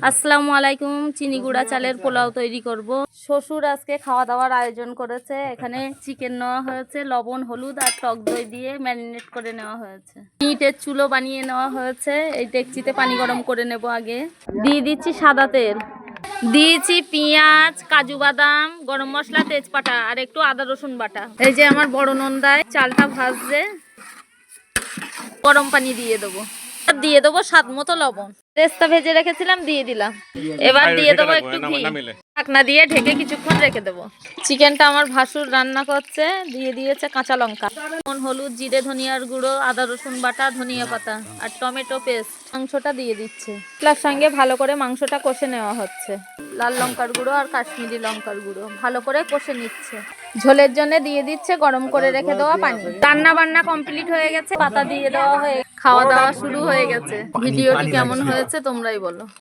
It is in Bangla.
আসসালামু আলাইকুম। চিনি গুঁড়া চালের পোলাও তৈরি করব। শ্বশুর আজকে খাওয়া দাওয়ার আয়োজন করেছে। এখানে চিকেন নেওয়া হয়েছে, লবণ হলুদ আর টক দই দিয়ে ম্যারিনেট করে নেওয়া হয়েছে। ইটের চুলো বানিয়ে নেওয়া হয়েছে। এই ডেকচিতে পানি গরম করে নেব। আগে দিয়ে দিচ্ছি সাদা তেল, দিয়েছি পেঁয়াজ, কাজু বাদাম, গরম মশলা, তেজপাতা আর একটু আদা রসুন বাটা। এই যে আমার বড় নন্দায় চালটা ভাজছে। গরম পানি দিয়ে দেবো, দিয়ে দেবো স্বাদ মতো লবণ। পেস্তা ভেজে রেখেছিলাম, দিয়ে দিলাম। এবার দিয়ে দেবো একটু ঘি। ঢাকনা দিয়ে ঢেকে কিছুক্ষণ রেখে দেবো। চিকেনটা আমার ভাসুর রান্না করছে, দিয়ে দিয়েছে কাঁচা লঙ্কা, হলুদ, জিরে, ধনিয়ার গুঁড়ো, আদা রসুন বাটা, ধনিয়া পাতা আর টমেটো পেস্ট। মাংসটা দিয়ে দিচ্ছে। মশলার সঙ্গে ভালো করে মাংসটা কষে নেওয়া হচ্ছে। লাল লঙ্কার গুঁড়ো আর কাশ্মীরি লঙ্কার গুঁড়ো ভালো করে কষে নিচ্ছে। ঝোলের জন্য দিয়ে দিচ্ছে গরম করে রেখে দেওয়া পানি। রান্না বান্না কমপ্লিট হয়ে গেছে, পাতা দিয়ে দেওয়া হয়ে খাওয়া দাওয়া শুরু হয়ে গেছে। ভিডিওটি কেমন হয়েছে তোমরাই বলো।